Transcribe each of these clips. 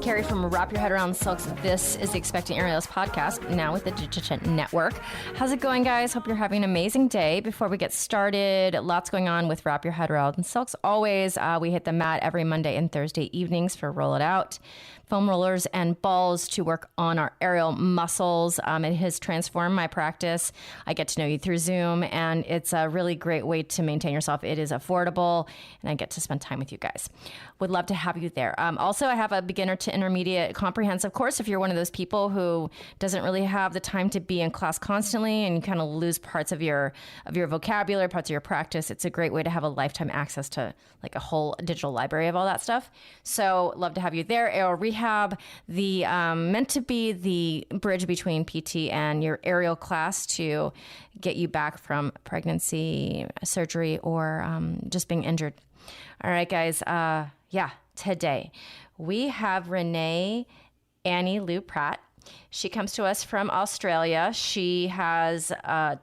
Carrie from Wrap Your Head Around Silks. This is the Expecting Aerials podcast, now with the Digit Network. How's it going, guys? Hope you're having an amazing day. Before we get started, lots going on with Wrap Your Head Around Silks. Always, we hit the mat every Monday and Thursday evenings for Roll It Out. Foam rollers and balls to work on our aerial muscles. It has transformed my practice. I get to know you through Zoom, and it's a really great way to maintain yourself. It is affordable, and I get to spend time with you guys. Would love to have you there. Also, I have a beginner to intermediate comprehensive course. If you're one of those people who doesn't really have the time to be in class constantly and you kind of lose parts of your vocabulary, parts of your practice, it's a great way to have a lifetime access to like a whole digital library of all that stuff. So love to have you there. Aerial rehab, the meant to be the bridge between PT and your aerial class to get you back from pregnancy, surgery, or just being injured. All right, guys. Today we have Renee Annie Lou Pratt. She comes to us from Australia. She has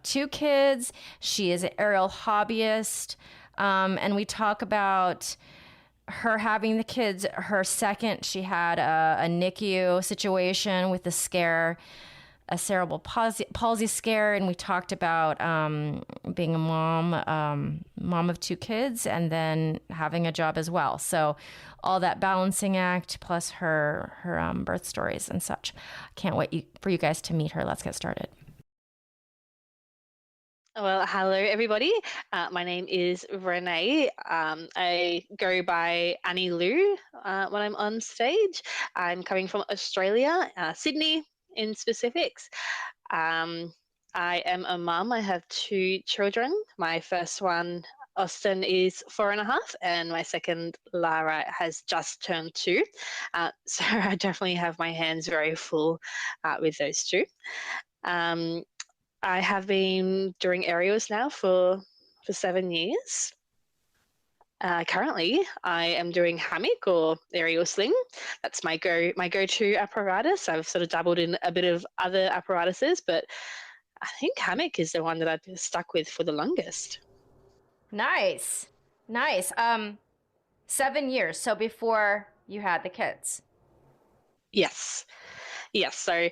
2 kids. She is an aerial hobbyist. And we talk about her having the kids. Her second, she had a NICU situation with the scare, a cerebral palsy scare, and we talked about being a mom of 2 kids, and then having a job as well. So all that balancing act, plus her birth stories and such. Can't wait for you guys to meet her. Let's get started. Well, hello, everybody. My name is Renee. I go by Annie Lou when I'm on stage. I'm coming from Australia, Sydney in specifics. I am a mum. I have 2 children. My first one, Austin, is 4.5, and my second, Lara, has just turned 2. So I definitely have my hands very full with those 2. I have been doing aerials now for 7 years. Currently, I am doing hammock or aerial sling. That's my go-to apparatus. I've sort of dabbled in a bit of other apparatuses, but I think hammock is the one that I've been stuck with for the longest. Nice. 7 years. So before you had the kids. Yes. So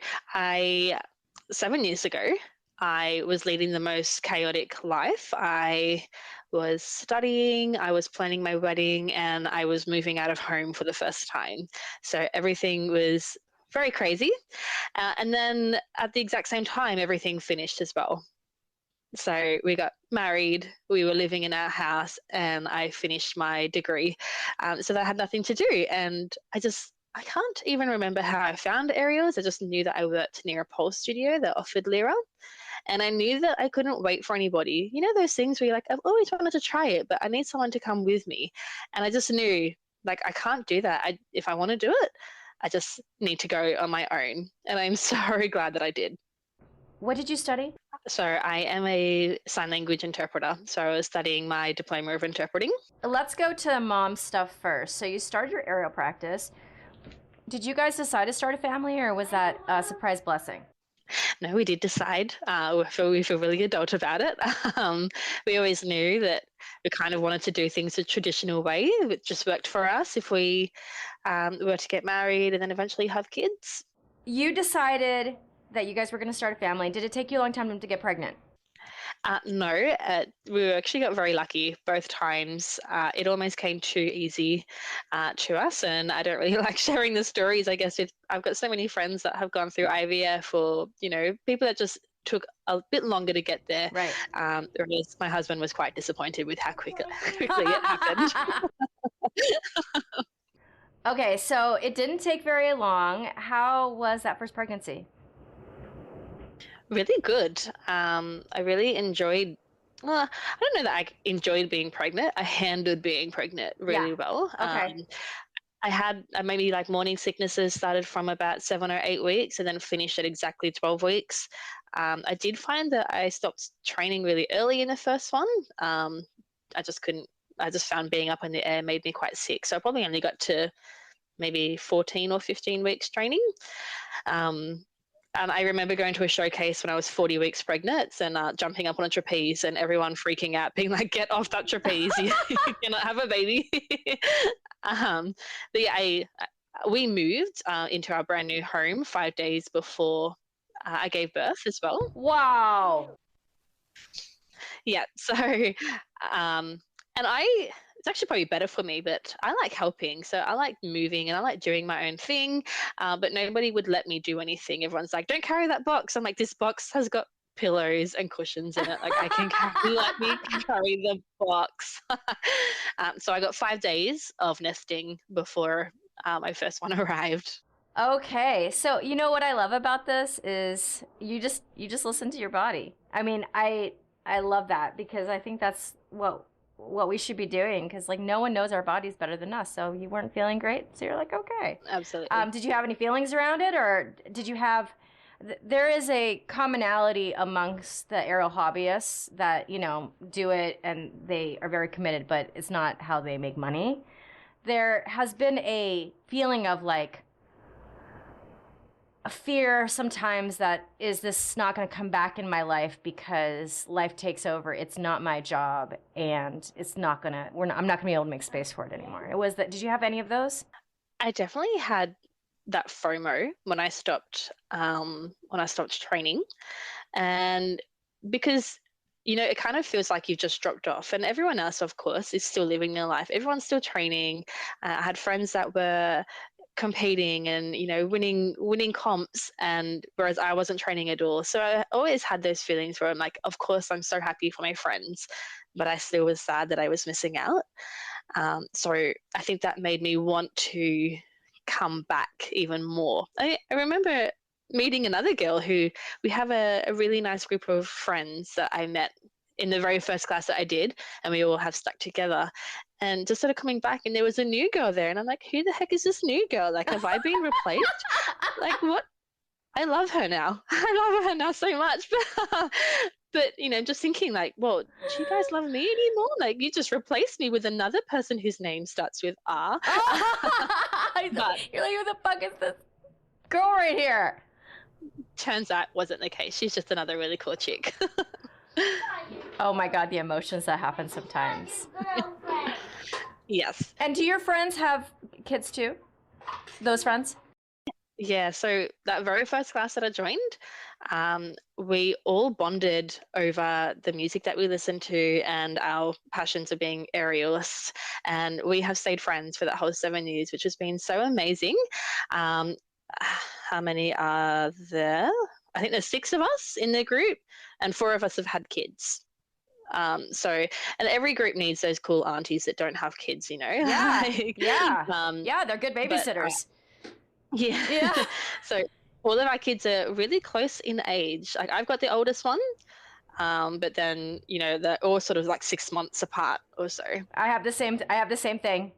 7 years ago, I was leading the most chaotic life. I was studying, I was planning my wedding, and I was moving out of home for the first time. So everything was very crazy. And then at the exact same time, everything finished as well. So we got married, we were living in our house, and I finished my degree. So that had nothing to do. And I can't even remember how I found aerials. I just knew that I worked near a pole studio that offered Lyra. And I knew that I couldn't wait for anybody. You know those things where you're like, I've always wanted to try it, but I need someone to come with me. And I just knew, like, I can't do that. If I want to do it, I just need to go on my own. And I'm so glad that I did. What did you study? So I am a sign language interpreter. So I was studying my diploma of interpreting. Let's go to mom stuff first. So you started your aerial practice. Did you guys decide to start a family, or was that a surprise blessing? No, we did decide. We feel really adult about it. We always knew that we kind of wanted to do things the traditional way. It just worked for us if we were to get married and then eventually have kids. You decided that you guys were going to start a family. Did it take you a long time to get pregnant? No, we actually got very lucky both times. It almost came too easy to us, and I don't really like sharing the stories. I guess I've got so many friends that have gone through IVF, or people that just took a bit longer to get there. Right. My husband was quite disappointed with how quickly it happened. Okay, so it didn't take very long. How was that first pregnancy? Really good. I really enjoyed, I don't know that I enjoyed being pregnant. I handled being pregnant really well. Okay. I had maybe like morning sicknesses started from about 7 or 8 weeks and then finished at exactly 12 weeks. I did find that I stopped training really early in the first one. I just found being up in the air made me quite sick. So I probably only got to maybe 14 or 15 weeks training. And I remember going to a showcase when I was 40 weeks pregnant and jumping up on a trapeze and everyone freaking out, being like, get off that trapeze, you cannot have a baby. But yeah, we moved into our brand new home 5 days before I gave birth as well. Wow. Yeah. So, and it's actually probably better for me, but I like helping. So I like moving and I like doing my own thing. But nobody would let me do anything. Everyone's like, don't carry that box. I'm like, this box has got pillows and cushions in it. Like I can let me carry the box. So I got 5 days of nesting before my first one arrived. Okay, so you know what I love about this is you just listen to your body. I mean, I love that because I think that's what we should be doing because like no one knows our bodies better than us. So you weren't feeling great, so you're like, okay. Absolutely. Did you have any feelings around it, or did you have? There is a commonality amongst the aerial hobbyists that do it and they are very committed, but it's not how they make money. There has been a feeling of like a fear sometimes that is this not going to come back in my life because life takes over. It's not my job and it's not going to, I'm not going to be able to make space for it anymore. It was that, did you have any of those? I definitely had that FOMO when I stopped training. And because, it kind of feels like you've just dropped off and everyone else, of course, is still living their life. Everyone's still training. I had friends that were competing and winning comps, and whereas I wasn't training at all. So I always had those feelings where I'm like, of course I'm so happy for my friends, but I still was sad that I was missing out. So I think that made me want to come back even more. I remember meeting another girl who we have a really nice group of friends that I met in the very first class that I did, and we all have stuck together. And just sort of coming back, and there was a new girl there, and I'm like, who the heck is this new girl? Like, have I been replaced? Like, what? I love her now. I love her now so much. But just thinking like, well, do you guys love me anymore? Like, you just replaced me with another person whose name starts with R. But, you're like, who the fuck is this girl right here? Turns out wasn't the case. She's just another really cool chick. Oh my God, the emotions that happen sometimes. Yes. And do your friends have kids too? Those friends? Yeah, so that very first class that I joined, we all bonded over the music that we listened to and our passions of being aerialists. And we have stayed friends for that whole 7 years, which has been so amazing. How many are there? I think there's 6 of us in the group, and 4 of us have had kids. And every group needs those cool aunties that don't have kids, Yeah, like, yeah, they're good babysitters. Yeah. So all of our kids are really close in age. Like I've got the oldest one, but then they're all sort of like 6 months apart or so. I have the same thing.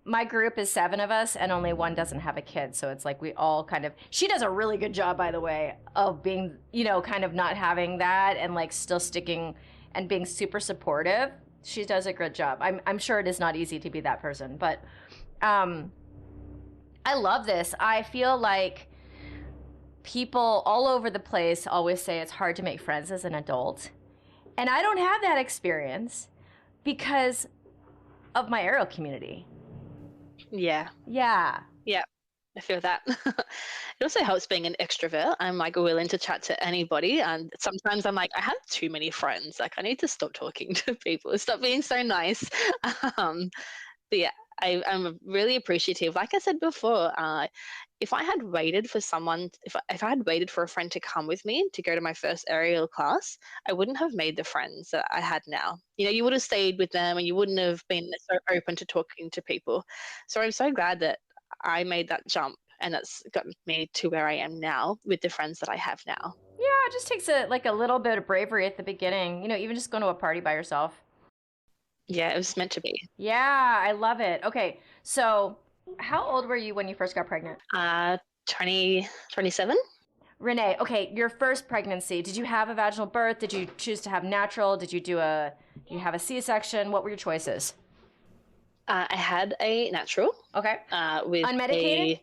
My group is 7 of us and only 1 doesn't have a kid. So it's like we all kind of, she does a really good job, by the way, of being, kind of not having that and like still sticking and being super supportive. She does a good job. I'm sure it is not easy to be that person, but I love this. I feel like people all over the place always say it's hard to make friends as an adult. And I don't have that experience because of my aerial community. Yeah. Yeah. Yeah. I feel that. It also helps being an extrovert. I'm like willing to chat to anybody. And sometimes I'm like, I have too many friends. Like I need to stop talking to people, stop being so nice. But yeah, I'm really appreciative. Like I said before, if I had waited for someone, if I had waited for a friend to come with me to go to my first aerial class, I wouldn't have made the friends that I had now. You would have stayed with them and you wouldn't have been so open to talking to people. So I'm so glad that I made that jump, and that's gotten me to where I am now with the friends that I have now. Yeah, it just takes a little bit of bravery at the beginning. Even just going to a party by yourself. Yeah, it was meant to be. Yeah, I love it. Okay, so how old were you when you first got pregnant? 27. Renee, okay, your first pregnancy, did you have a vaginal birth? Did you choose to have natural? Did you have a C-section? What were your choices? I had a natural. Okay. With unmedicated?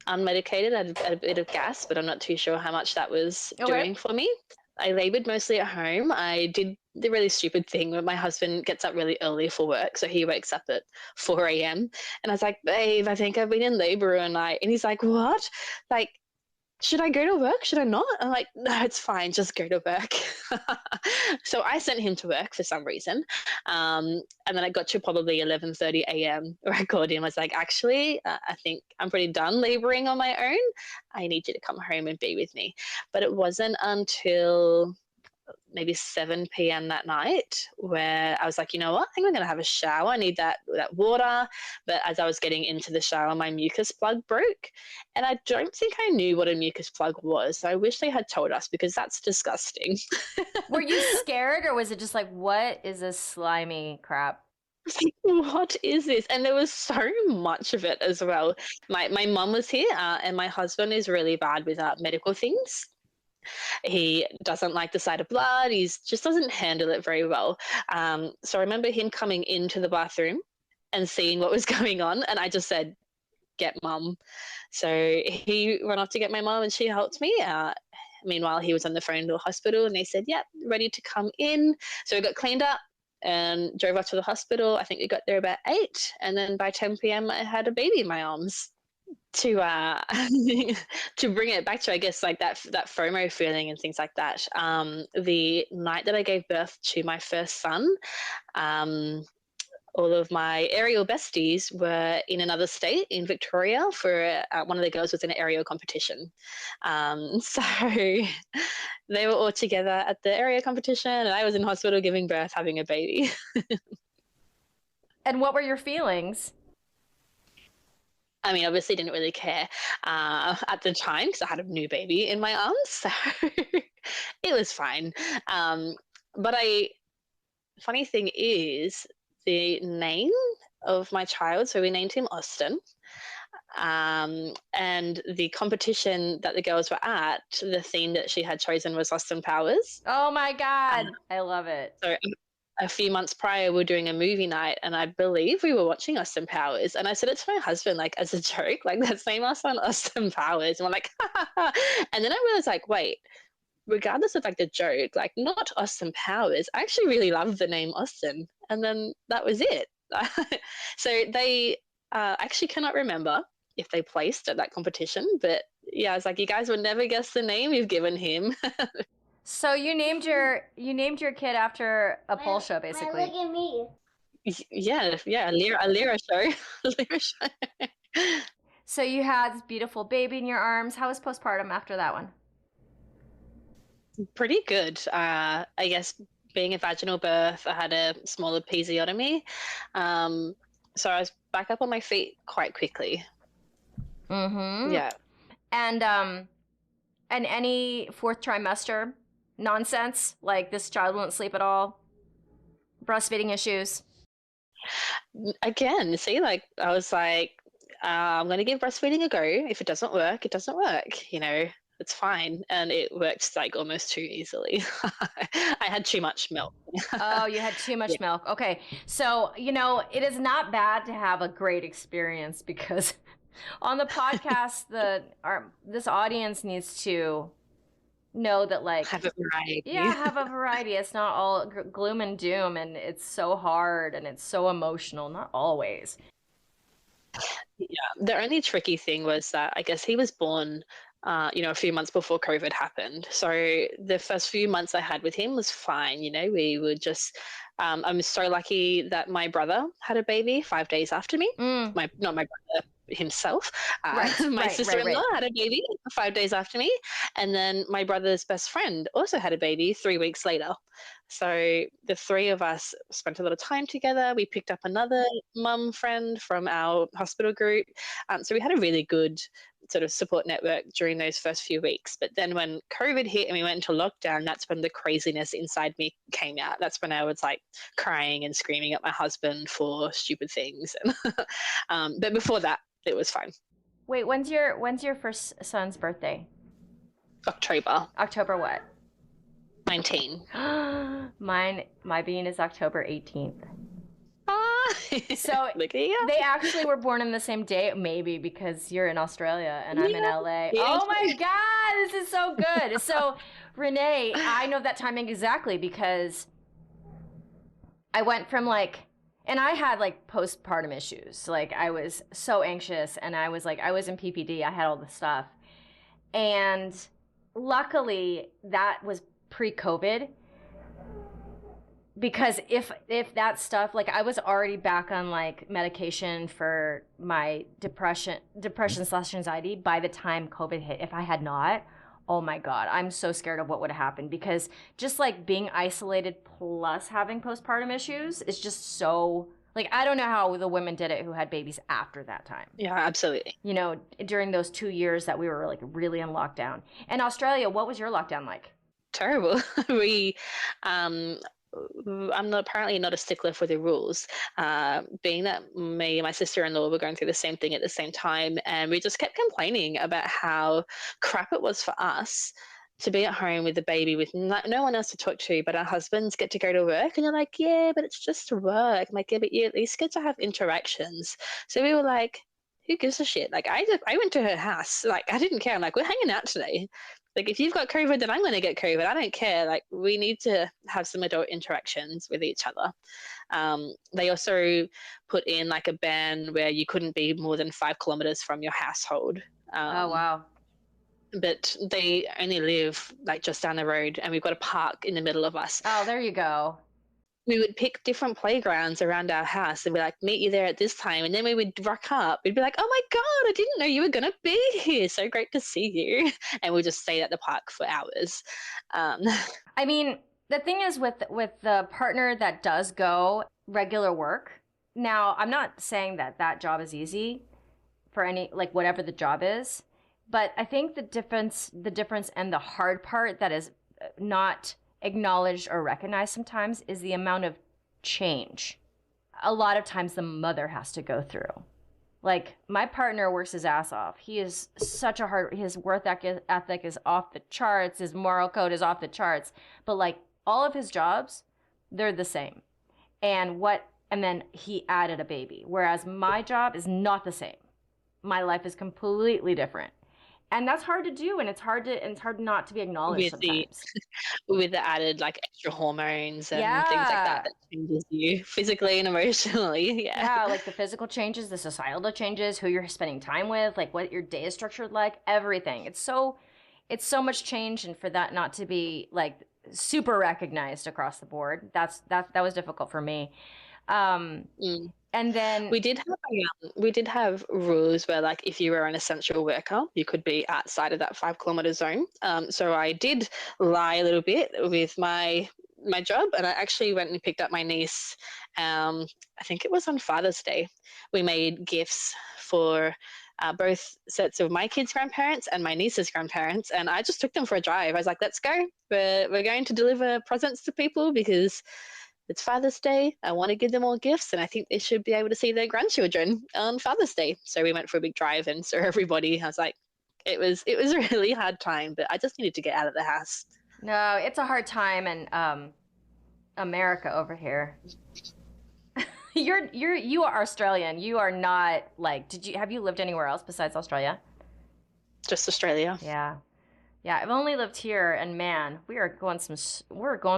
Unmedicated. I had a bit of gas, but I'm not too sure how much that was doing for me. I labored mostly at home. I did the really stupid thing where my husband gets up really early for work. So he wakes up at 4 a.m. And I was like, babe, I think I've been in labor all night. And he's like, what? Like, should I go to work? Should I not? I'm like, no, it's fine. Just go to work. So I sent him to work for some reason. And then I got to probably 11:30 a.m. where I called him. I was like, actually, I think I'm pretty done laboring on my own. I need you to come home and be with me. But it wasn't until maybe 7 p.m. that night where I was like, you know what? I think I'm going to have a shower. I need that water. But as I was getting into the shower, my mucus plug broke. And I don't think I knew what a mucus plug was. So I wish they had told us because that's disgusting. Were you scared or was it just like, what is this slimy crap? What is this? And there was so much of it as well. My mum was here and my husband is really bad with medical things. He doesn't like the sight of blood. He just doesn't handle it very well. So I remember him coming into the bathroom and seeing what was going on. And I just said, get mum. So he ran off to get my mum and she helped me. Meanwhile, he was on the phone to the hospital and they said, yep, ready to come in. So we got cleaned up and drove off to the hospital. I think we got there about 8. And then by 10 p.m., I had a baby in my arms. To to bring it back to, I guess, like that FOMO feeling and things like that. The night that I gave birth to my first son, all of my aerial besties were in another state in Victoria for one of the girls was in an aerial competition. So they were all together at the aerial competition and I was in hospital giving birth, having a baby. And what were your feelings? I mean, obviously didn't really care at the time because I had a new baby in my arms, so it was fine. But funny thing is, the name of my child, so we named him Austin, and the competition that the girls were at, the theme that she had chosen was Austin Powers. Oh my God, I love it. So a few months prior, we were doing a movie night and I believe we were watching Austin Powers. And I said it to my husband, like, as a joke, like, let's name our son Austin Powers. And we're like, ha, ha, ha. And then I realized, like, wait, regardless of, like, the joke, like, not Austin Powers. I actually really love the name Austin. And then that was it. So they actually cannot remember if they placed at that competition. But, yeah, I was like, you guys would never guess the name you've given him. So you named your kid after a pole show, basically. Look at me. Yeah, a Lyra show. So you had this beautiful baby in your arms. How was postpartum after that one? Pretty good. I guess being a vaginal birth, I had a small episiotomy. So I was back up on my feet quite quickly. Mm-hmm. Yeah. And any fourth trimester nonsense, like this child won't sleep at all, breastfeeding issues? Again, see, like I was like, I'm going to give breastfeeding a go. If it doesn't work, it doesn't work. You know, it's fine. And it worked like almost too easily. I had too much milk. Oh, you had too much milk. Okay. So, you know, it is not bad to have a great experience because on the podcast, this audience needs to know that, like, have a variety. Yeah, have a variety. It's not all gloom and doom, and it's so hard and it's so emotional. Not always. Yeah, the only tricky thing was that I guess he was born, a few months before COVID happened. So the first few months I had with him was fine. You know, we would just. I'm so lucky that my brother had a baby 5 days after me. Not my brother himself. My sister-in-law had a baby 5 days after me, and then my brother's best friend also had a baby 3 weeks later. So the three of us spent a lot of time together. We picked up another mum friend from our hospital group. So we had a really good sort of support network during those first few weeks. But then when COVID hit and we went into lockdown, that's when the craziness inside me came out. That's when I was like crying and screaming at my husband for stupid things. But before that, it was fine. Wait, when's your first son's birthday? October what? 19. My bean is October 18th. So Look at you. They actually were born on the same day, maybe because you're in Australia and I'm in LA. Yeah. Oh my God, this is so good. So Renee, I know that timing exactly because I went from and I had postpartum issues. I was so anxious and I was in PPD. I had all the stuff. And luckily that was pre-COVID, because if that stuff, I was already back on medication for my depression / anxiety by the time COVID hit. If I had not, oh my God, I'm so scared of what would have happened, because just being isolated plus having postpartum issues is just so I don't know how the women did it who had babies after that time. Yeah, absolutely. During those 2 years that we were really in lockdown. And Australia, what was your lockdown like? Terrible. I'm apparently not a stickler for the rules, being that me and my sister-in-law were going through the same thing at the same time, and we just kept complaining about how crap it was for us to be at home with the baby with no one else to talk to, but our husbands get to go to work, and they're like, yeah, but it's just work. I'm like, yeah, but you at least get to have interactions. So we were like, who gives a shit? I went to her house. I didn't care. I'm like, we're hanging out today. If you've got COVID, then I'm going to get COVID. I don't care. We need to have some adult interactions with each other. They also put in a ban where you couldn't be more than 5 kilometers from your household. Oh, wow. But they only live just down the road, and we've got a park in the middle of us. Oh, there you go. We would pick different playgrounds around our house and be like, meet you there at this time. And then we would rock up. We'd be like, oh my God, I didn't know you were going to be here. So great to see you. And we'll just stay at the park for hours. I mean, the thing is with the partner that does go regular work. Now, I'm not saying that job is easy for any, whatever the job is. But I think the difference and the hard part that is not acknowledged or recognized sometimes is the amount of change a lot of times the mother has to go through. My partner works his ass off. He is such a his work ethic is off the charts. His moral code is off the charts. But all of his jobs, they're the same. And then he added a baby. Whereas my job is not the same. My life is completely different. And that's hard to do, and it's hard not to be acknowledged sometimes. With the added extra hormones and things like that changes you physically and emotionally. Yeah, the physical changes, the societal changes, who you're spending time with, what your day is structured like, everything. It's so much change, and for that not to be super recognized across the board, that was difficult for me. And then we did have rules where if you were an essential worker, you could be outside of that 5 kilometer zone. So I did lie a little bit with my job, and I actually went and picked up my niece. I think it was on Father's Day. We made gifts for both sets of my kids' grandparents and my niece's grandparents, and I just took them for a drive. I was like, let's go. We're going to deliver presents to people because it's Father's Day. I want to give them all gifts, and I think they should be able to see their grandchildren on Father's Day. So we went for a big drive and saw everybody. I was like, it was a really hard time, but I just needed to get out of the house. No, it's a hard time in America over here. You are Australian. You are not have you lived anywhere else besides Australia? Just Australia. Yeah, I've only lived here, and man, we're going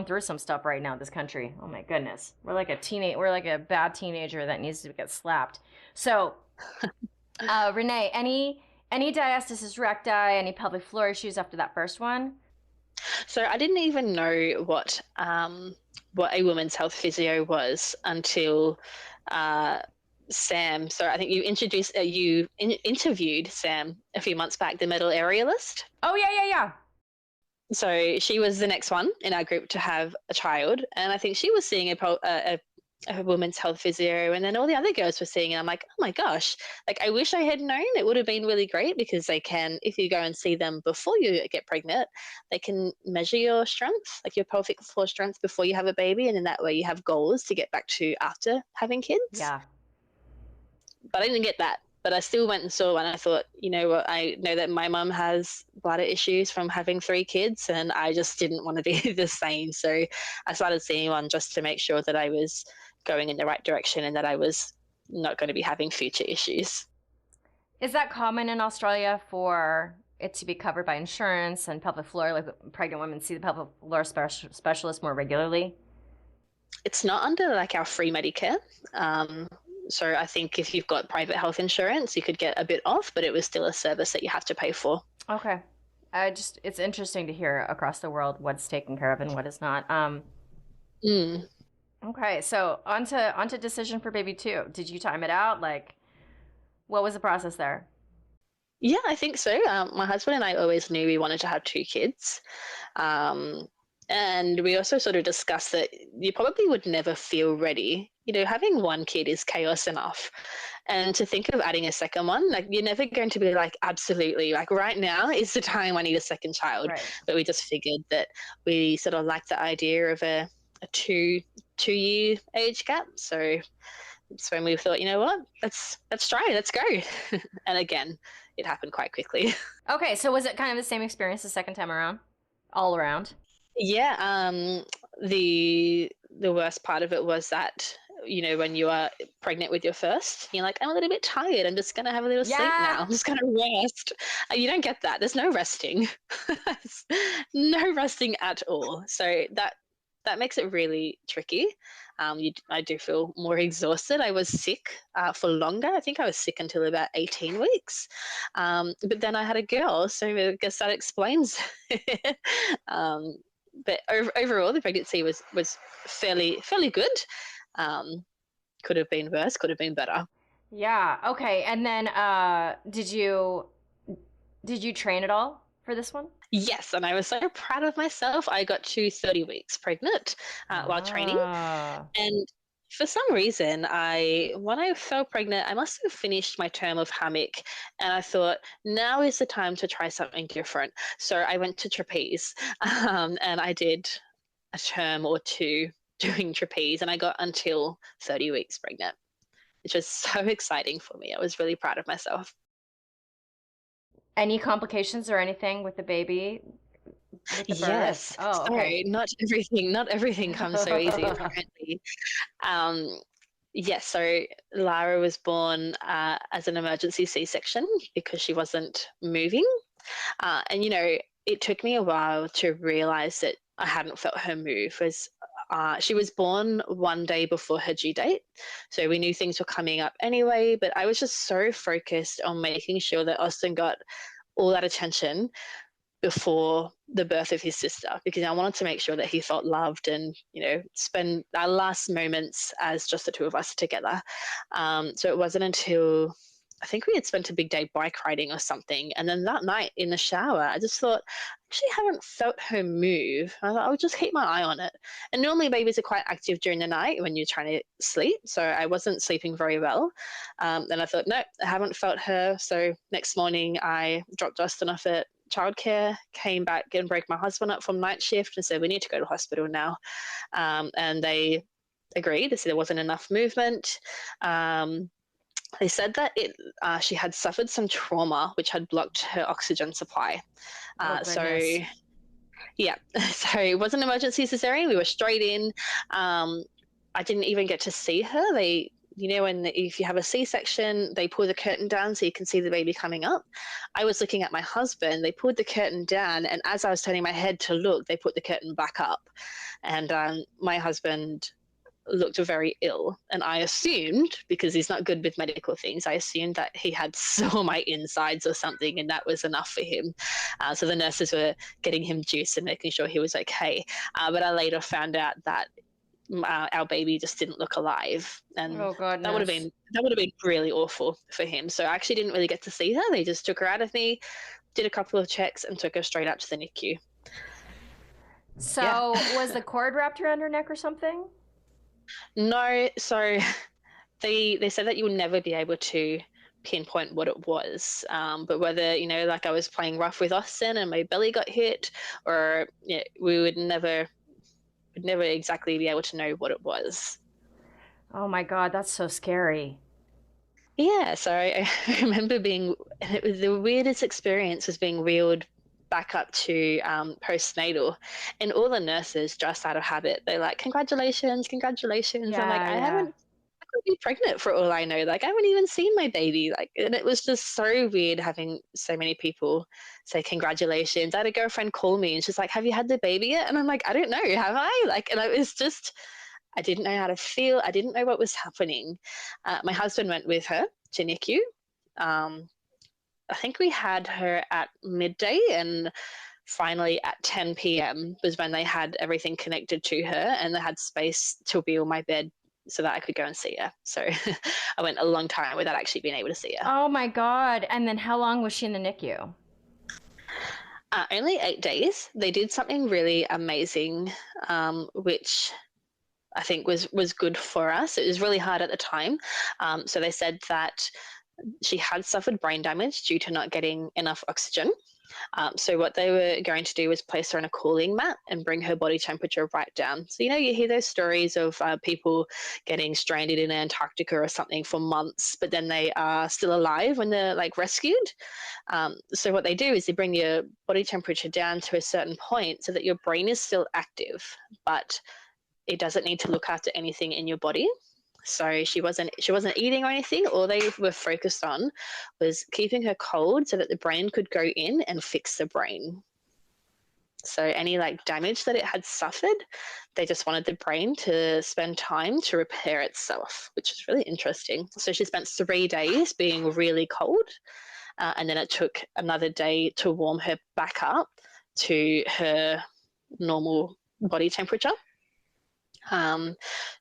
through some stuff right now in this country. Oh my goodness. We're like a bad teenager that needs to get slapped. So, Renee, any diastasis recti, any pelvic floor issues after that first one? So I didn't even know what a women's health physio was until Sam. So I think you interviewed Sam a few months back, the middle aerialist. Oh yeah. So she was the next one in our group to have a child, and I think she was seeing a women's health physio, and then all the other girls were seeing it. I'm like, oh my gosh, I wish I had known. It would have been really great, because they can, if you go and see them before you get pregnant, they can measure your strength, your pelvic floor strength before you have a baby, and in that way you have goals to get back to after having kids. Yeah. But I didn't get that. But I still went and saw one. I thought, you know what, I know that my mum has bladder issues from having 3 kids, and I just didn't want to be the same. So I started seeing one just to make sure that I was going in the right direction and that I was not going to be having future issues. Is that common in Australia for it to be covered by insurance and pelvic floor, like pregnant women see the pelvic floor specialist more regularly? It's not under like our free Medicare. Um, so I think if you've got private health insurance, you could get a bit off, but it was still a service that you have to pay for. Okay. It's interesting to hear across the world what's taken care of and what is not. Mm. Okay, so onto decision for baby two. Did you time it out? Like, what was the process there? Yeah, I think so. My husband and I always knew we wanted to have two kids. Um, and we also sort of discussed that you probably would never feel ready. You know, having one kid is chaos enough. And to think of adding a second one, like you're never going to be like, absolutely, like right now is the time I need a second child. Right. But we just figured that we sort of liked the idea of a two-year age gap. So it's when we thought, you know what, let's try, let's go. And again, it happened quite quickly. Okay, so was it kind of the same experience the second time around? All around? Yeah, the worst part of it was that, you know, when you are pregnant with your first, you're like, I'm a little bit tired. I'm just gonna have a little sleep now. I'm just gonna rest. You don't get that. There's no resting. No resting at all. So that makes it really tricky. I do feel more exhausted. I was sick for longer. I think I was sick until about 18 weeks. But then I had a girl, so I guess that explains it. But overall, the pregnancy was fairly good. Could have been worse, could have been better. Yeah. Okay. And then did you train at all for this one? Yes, and I was so proud of myself. I got to 30 weeks pregnant while training. And for some reason, when I fell pregnant, I must have finished my term of hammock, and I thought now is the time to try something different. So I went to trapeze, and I did a term or two doing trapeze, and I got until 30 weeks pregnant, which was so exciting for me. I was really proud of myself. Any complications or anything with the baby? With the birth? Yes. Oh, Sorry, okay. not everything comes so easy, apparently. Um, yes, so Lara was born as an emergency C-section because she wasn't moving. And, you know, it took me a while to realize that I hadn't felt her move. She was born one day before her due date. So we knew things were coming up anyway, but I was just so focused on making sure that Austin got all that attention before the birth of his sister, because I wanted to make sure that he felt loved and, you know, spend our last moments as just the two of us together. So it wasn't until I think we had spent a big day bike riding or something. And then that night in the shower, I just thought, actually haven't felt her move. I thought I'll just keep my eye on it. And normally babies are quite active during the night when you're trying to sleep. So I wasn't sleeping very well. And I thought, no, I haven't felt her. So next morning I dropped Austin off at childcare, came back and broke my husband up from night shift and said, we need to go to hospital now. And they agreed. They said there wasn't enough movement. They said that she had suffered some trauma which had blocked her oxygen supply. So yeah, so it was an emergency cesarean. We were straight in. I didn't even get to see her. They, you know, if you have a C-section, they pull the curtain down so you can see the baby coming up. I was looking at my husband. They pulled the curtain down, and as I was turning my head to look, they put the curtain back up. And my husband looked very ill, and I assumed, because he's not good with medical things, I assumed that he had sore my insides or something, and that was enough for him. So the nurses were getting him juice and making sure he was okay. But I later found out that our baby just didn't look alive, and that would have been really awful for him. So I actually didn't really get to see her. They just took her out of me, did a couple of checks, and took her straight out to the NICU. So was the cord wrapped around her neck or something? No, so they said that you would never be able to pinpoint what it was, but whether, you know, like I was playing rough with Austin and my belly got hit, or we would never exactly be able to know what it was. Oh my God, that's so scary. Yeah, so I remember it was the weirdest experience, was being wheeled back up to postnatal, and all the nurses, just out of habit, they're like, congratulations. Yeah, I'm like, I haven't could be pregnant for all I know. Like, I haven't even seen my baby. Like, and it was just so weird having so many people say congratulations. I had a girlfriend call me and she's like, have you had the baby yet? And I'm like, I don't know, have I? Like, and it was just, I didn't know how to feel. I didn't know what was happening. My husband went with her to NICU. I think we had her at midday, and finally at 10 p.m. was when they had everything connected to her and they had space to be on my bed so that I could go and see her. So I went a long time without actually being able to see her. Oh my God. And then how long was she in the NICU? Only 8 days. They did something really amazing, which I think was good for us. It was really hard at the time. So they said that she had suffered brain damage due to not getting enough oxygen. So what they were going to do was place her on a cooling mat and bring her body temperature right down. So, you hear those stories of people getting stranded in Antarctica or something for months, but then they are still alive when they're like rescued. So what they do is they bring your body temperature down to a certain point so that your brain is still active, but it doesn't need to look after anything in your body. So she wasn't eating or anything. All they were focused on was keeping her cold so that the brain could go in and fix the brain. So any like damage that it had suffered, they just wanted the brain to spend time to repair itself, which is really interesting. So she spent 3 days being really cold, and then it took another day to warm her back up to her normal body temperature.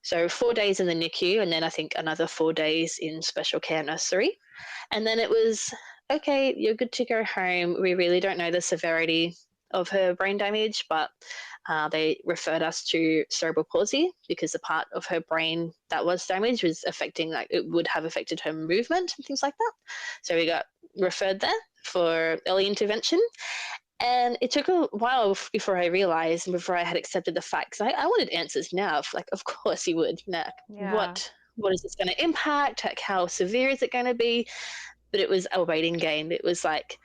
So 4 days in the NICU, and then I think another 4 days in special care nursery. And then it was, okay, you're good to go home. We really don't know the severity of her brain damage, but they referred us to cerebral palsy because the part of her brain that was damaged was affecting, like it would have affected her movement and things like that. So we got referred there for early intervention. And it took a while before I realized and before I had accepted the facts. I wanted answers now. Like, of course you would. Yeah. What is this going to impact? Like, how severe is it going to be? But it was a waiting game. It was like,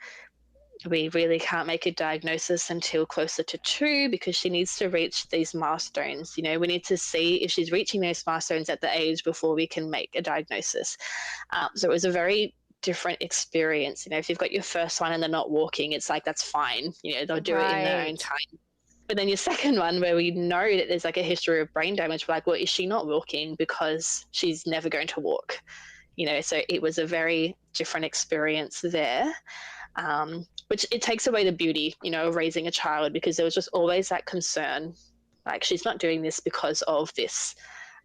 we really can't make a diagnosis until closer to 2 because she needs to reach these milestones. We need to see if she's reaching those milestones at the age before we can make a diagnosis. So it was a very different experience. If you've got your first one and they're not walking, it's like, that's fine. They'll do it in their own time. But then your second one, where we know that there's like a history of brain damage, we're like, well, is she not walking because she's never going to walk? So it was a very different experience there, which it takes away the beauty, of raising a child, because there was just always that concern, like, she's not doing this because of this.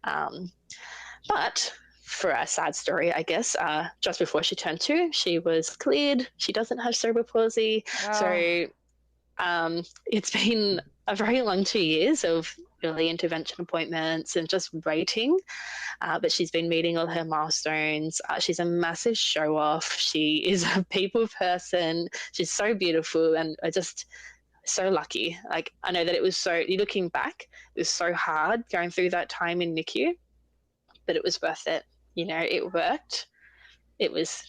But for a sad story, I guess, just before she turned 2, she was cleared. She doesn't have cerebral palsy. Oh. So it's been a very long 2 years of early intervention appointments and just waiting. But she's been meeting all her milestones. She's a massive show off. She is a people person. She's so beautiful, and I just so lucky. Like, I know that it was looking back, it was so hard going through that time in NICU, but it was worth it. It worked. It was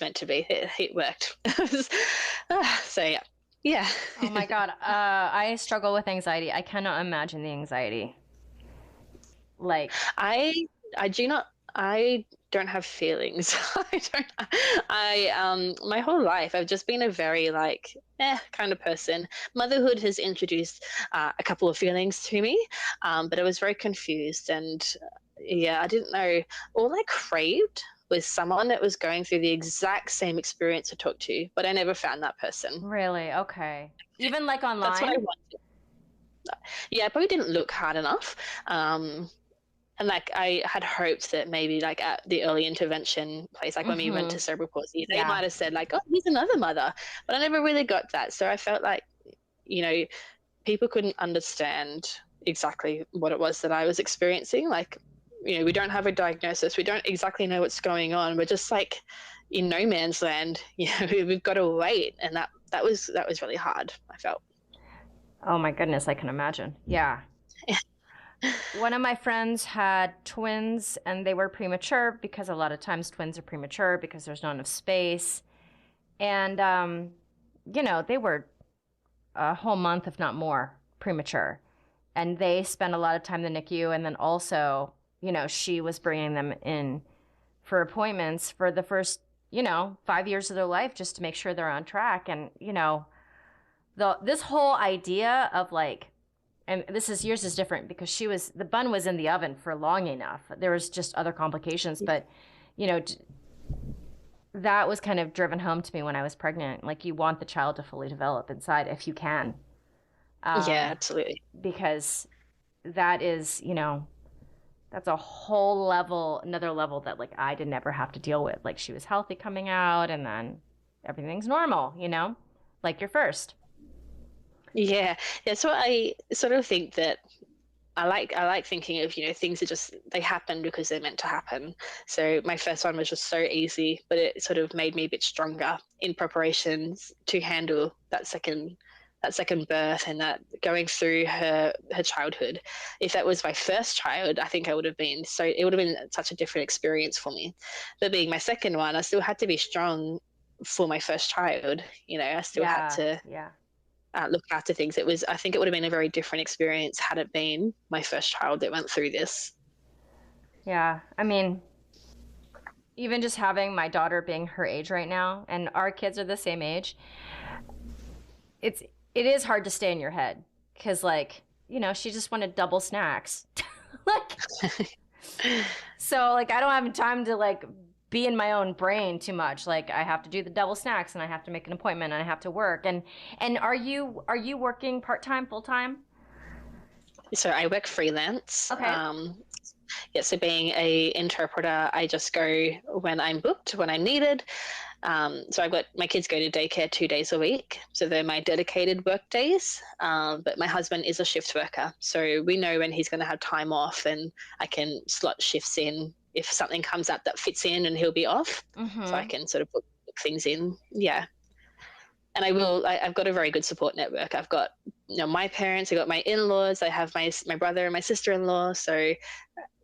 meant to be. It worked. So yeah. Oh my God. I struggle with anxiety. I cannot imagine the anxiety. Like, I don't have feelings. My whole life I've just been a very kind of person. Motherhood has introduced a couple of feelings to me, but I was very confused, and I didn't know. All I craved was someone that was going through the exact same experience to talk to, but I never found that person. Really? Okay. Even like online? That's what I wanted. Yeah, I probably didn't look hard enough. And I had hoped that maybe at the early intervention place, when we went to Cerebral Palsy, they might have said oh, here's another mother. But I never really got that. So I felt like, people couldn't understand exactly what it was that I was experiencing. We don't have a diagnosis. We don't exactly know what's going on. We're just in no man's land. We've got to wait. And that was really hard, I felt. Oh my goodness, I can imagine. Yeah. One of my friends had twins, and they were premature because a lot of times twins are premature because there's not enough space. And, they were a whole month, if not more, premature. And they spent a lot of time in the NICU. And then also, she was bringing them in for appointments for the first, 5 years of their life just to make sure they're on track. And, this whole idea of like, and yours is different because the bun was in the oven for long enough. There was just other complications, but, that was kind of driven home to me when I was pregnant. Like, you want the child to fully develop inside if you can. Yeah, absolutely. Because that is, that's a whole another level that like I did never have to deal with. Like, she was healthy coming out and then everything's normal, like your first. Yeah. So I sort of think that I like thinking of, things that just, they happen because they're meant to happen. So my first one was just so easy, but it sort of made me a bit stronger in preparations to handle that second birth and that going through her childhood. If that was my first child, I think it would have been such a different experience for me. But being my second one, I still had to be strong for my first child. I still had to look after things. I think it would have been a very different experience had it been my first child that went through this. Yeah. I mean, even just having my daughter being her age right now, and our kids are the same age, it is hard to stay in your head because, like, she just wanted double snacks. So, like, I don't have time to, like, be in my own brain too much. Like, I have to do the double snacks and I have to make an appointment and I have to work. And are you working part-time, full-time? So I work freelance. Okay. So being a interpreter, I just go when I'm booked, when I'm needed. So I've got my kids go to daycare 2 days a week. So they're my dedicated work days. But my husband is a shift worker. So we know when he's going to have time off and I can slot shifts in if something comes up that fits in and he'll be off. So I can sort of book things in. Yeah. And I've got a very good support network. I've got, my parents, I've got my in-laws, I have my brother and my sister-in-law. So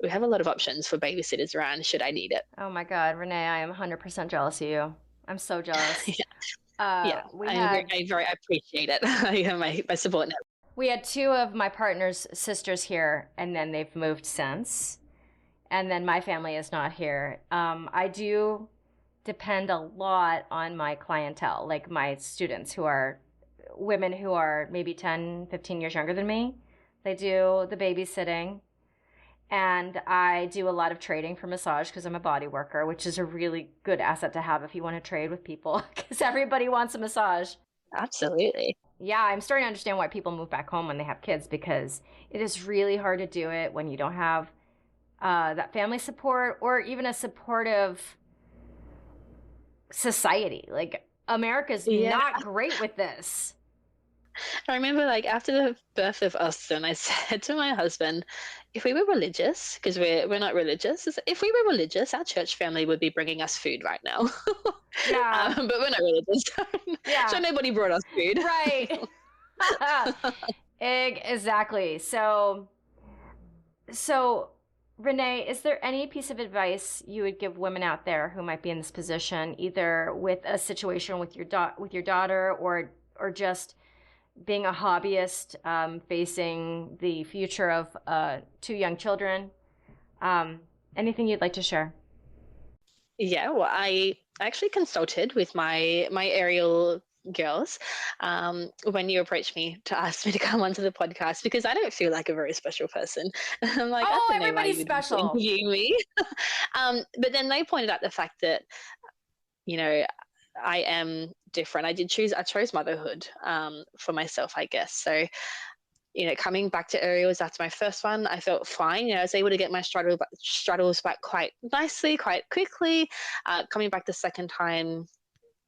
we have a lot of options for babysitters around should I need it. Oh my God, Renee, I am 100% jealous of you. I'm so jealous. I appreciate it. I have my support network. We had two of my partner's sisters here, and then they've moved since. And then my family is not here. I do depend a lot on my clientele, like my students who are women who are maybe 10, 15 years younger than me. They do the babysitting. And I do a lot of trading for massage because I'm a body worker, which is a really good asset to have if you want to trade with people because everybody wants a massage. Absolutely. Yeah, I'm starting to understand why people move back home when they have kids because it is really hard to do it when you don't have that family support or even a supportive society. Like, America's not great with this. I remember, like, after the birth of Austin, I said to my husband, if we were religious, because we're not religious, if we were religious, our church family would be bringing us food right now. Yeah. But we're not religious. So nobody brought us food. Right. Exactly. So Renee, is there any piece of advice you would give women out there who might be in this position, either with a situation with your daughter or just being a hobbyist, facing the future of 2 young children? Anything you'd like to share? Yeah, well, I actually consulted with my aerial girls when you approached me to ask me to come onto the podcast because I don't feel like a very special person. I'm like, oh, everybody's special. Me. But then they pointed out the fact that, I am different. I chose motherhood for myself, I guess. So, coming back to aerials after my first one, I felt fine. I was able to get my straddles back quite nicely, quite quickly. Coming back the second time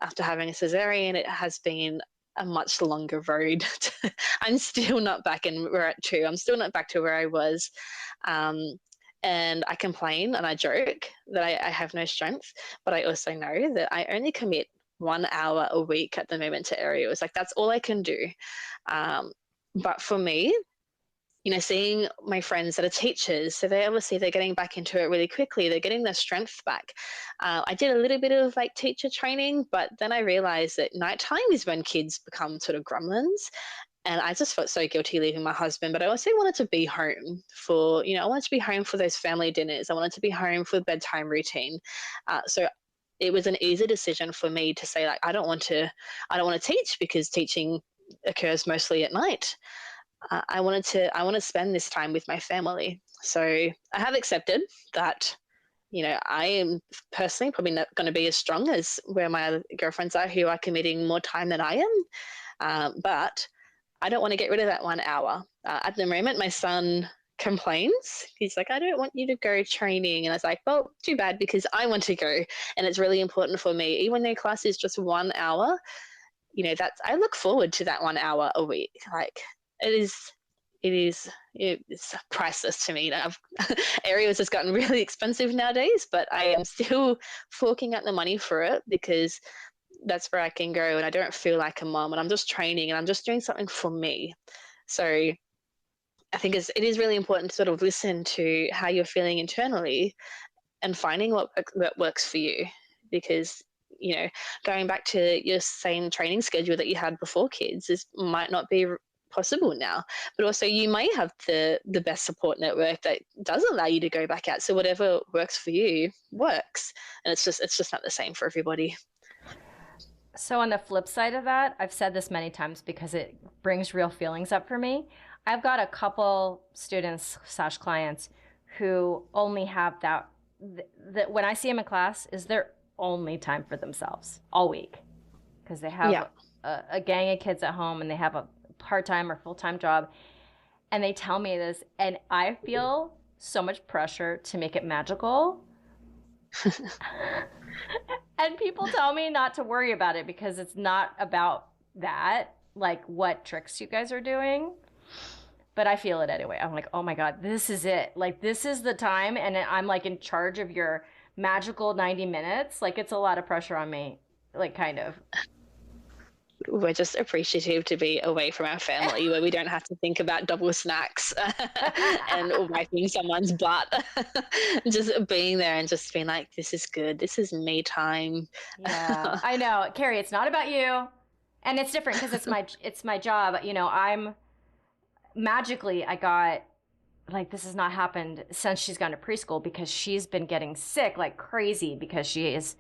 after having a cesarean, it has been a much longer road. I'm still not back in we're at 2. I'm still not back to where I was. And I complain and I joke that I have no strength, but I also know that I only commit 1 hour a week at the moment to aerials. Like, that's all I can do. But for me, seeing my friends that are teachers, so they're getting back into it really quickly. They're getting their strength back. I did a little bit of like teacher training, but then I realized that nighttime is when kids become sort of gremlins. And I just felt so guilty leaving my husband, but I also wanted to be home for, I wanted to be home for those family dinners. I wanted to be home for bedtime routine. So it was an easy decision for me to say, like, I don't want to teach because teaching occurs mostly at night. I want to spend this time with my family. So I have accepted that, I am personally probably not going to be as strong as where my other girlfriends are who are committing more time than I am. But I don't want to get rid of that 1 hour. At the moment, my son complains. He's like, I don't want you to go training. And I was like, well, too bad because I want to go. And it's really important for me. Even though class is just 1 hour, I look forward to that 1 hour a week. Like it's priceless to me. Areas has gotten really expensive nowadays, but I am still forking out the money for it because that's where I can go and I don't feel like a mom and I'm just training and I'm just doing something for me. So I think it is really important to sort of listen to how you're feeling internally and finding what works for you, because going back to your same training schedule that you had before kids might not be possible now, but also you may have the best support network that does allow you to go back out. So whatever works for you works, and it's just not the same for everybody. So on the flip side of that, I've said this many times because it brings real feelings up for me. I've got a couple students / clients who only have that when I see them in class is their only time for themselves all week, because they have a gang of kids at home and they have a part-time or full-time job, and they tell me this and I feel so much pressure to make it magical. And people tell me not to worry about it because it's not about that, like what tricks you guys are doing. But I feel it anyway. I'm like, oh my God, this is it. Like, this is the time. And I'm like in charge of your magical 90 minutes. Like, it's a lot of pressure on me, like kind of. We're just appreciative to be away from our family where we don't have to think about double snacks and wiping someone's butt. Just being there and just being like, this is good. This is me time. Yeah, I know. Carrie, it's not about you. And it's different because it's my job. I got, like, this has not happened since she's gone to preschool because she's been getting sick like crazy because she's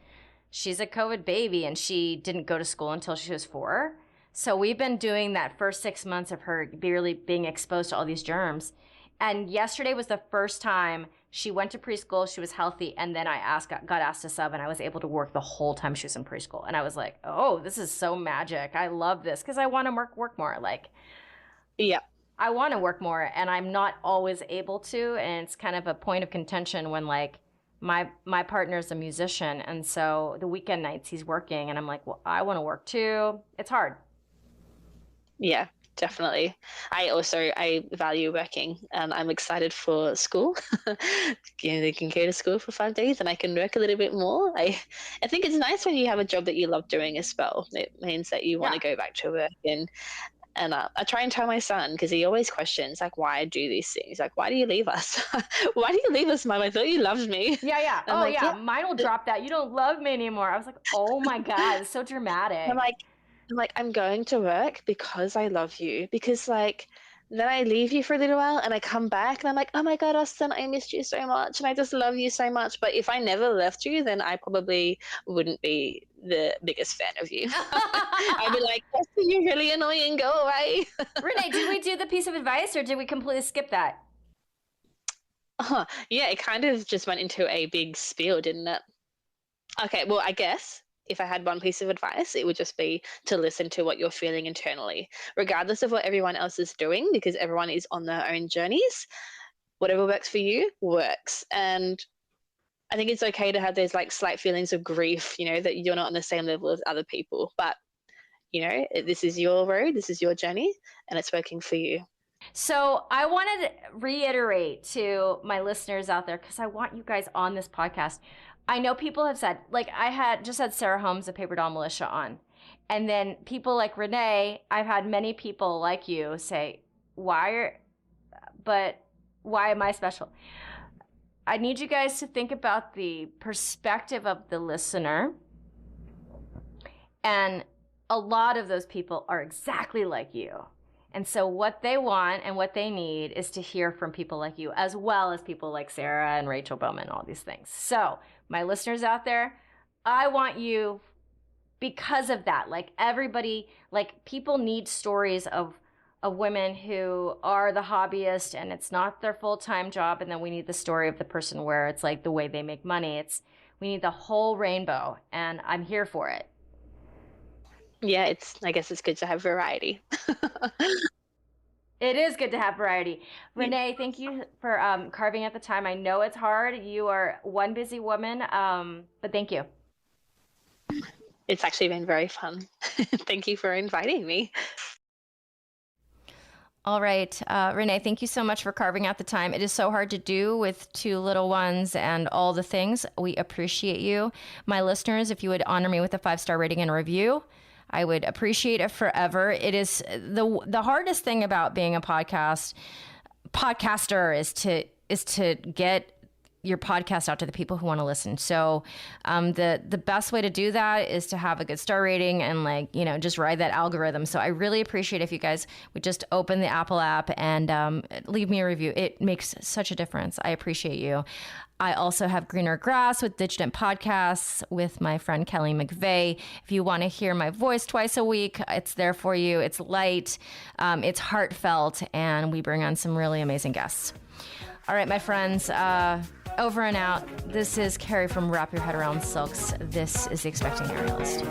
a COVID baby and she didn't go to school until she was 4. So we've been doing that first 6 months of her barely being exposed to all these germs. And yesterday was the first time she went to preschool. She was healthy. And then I got asked to sub and I was able to work the whole time she was in preschool. And I was like, oh, this is so magic. I love this because I want to work more. Like, yeah, I want to work more and I'm not always able to. And it's kind of a point of contention when like, my partner's a musician, and so the weekend nights he's working, and I'm like, well, I want to work too. It's hard. Yeah, definitely. I value working, and I'm excited for school. They can go to school for 5 days, and I can work a little bit more. I think it's nice when you have a job that you love doing as well. It means that you want to go back to work and I try and tell my son, because he always questions, like, why I do these things. Like, why do you leave us? Why do you leave us, Mom? I thought you loved me. Yeah. Oh, like, yeah. Mine will drop that. You don't love me anymore. I was like, oh, my God. It's so dramatic. I'm going to work because I love you. Because, like, then I leave you for a little while and I come back and I'm like, oh, my God, Austin, I missed you so much. And I just love you so much. But if I never left you, then I probably wouldn't be the biggest fan of you. I'd be like, Austin, you're really annoying. Go away. Renee, did we do the piece of advice or did we completely skip that? Yeah, it kind of just went into a big spiel, didn't it? Okay, well, I guess if I had one piece of advice, it would just be to listen to what you're feeling internally, regardless of what everyone else is doing, because everyone is on their own journeys. Whatever works for you works. And I think it's okay to have those like slight feelings of grief, that you're not on the same level as other people. But, this is your road, this is your journey, and it's working for you. So I wanted to reiterate to my listeners out there, because I want you guys on this podcast. I know people have said, like I had Sarah Holmes of Paper Doll Militia on. And then people like Renee, I've had many people like you say, why am I special? I need you guys to think about the perspective of the listener. And a lot of those people are exactly like you. And so what they want and what they need is to hear from people like you, as well as people like Sarah and Rachel Bowman, all these things. So my listeners out there, I want you, because of that, like everybody, like people need stories of women who are the hobbyist and it's not their full-time job. And then we need the story of the person where it's like the way they make money. We need the whole rainbow, and I'm here for it. Yeah, I guess it's good to have variety. It is good to have variety. Renee, thank you for carving out the time. I know it's hard. You are one busy woman, but thank you. It's actually been very fun. Thank you for inviting me. All right. Renee, thank you so much for carving out the time. It is so hard to do with 2 little ones and all the things. We appreciate you. My listeners, if you would honor me with a 5-star rating and a review, I would appreciate it forever. It is the hardest thing about being a podcaster is to get your podcast out to the people who want to listen. So the best way to do that is to have a good star rating and just ride that algorithm. So I really appreciate if you guys would just open the Apple app and leave me a review. It makes such a difference. I appreciate you. I also have Greener Grass with Digitent Podcasts with my friend Kelly McVeigh. If you want to hear my voice twice a week, it's there for you. It's light, it's heartfelt, and we bring on some really amazing guests. All right, my friends, over and out. This is Carrie from Wrap Your Head Around Silks. This is The Expecting Aerialist.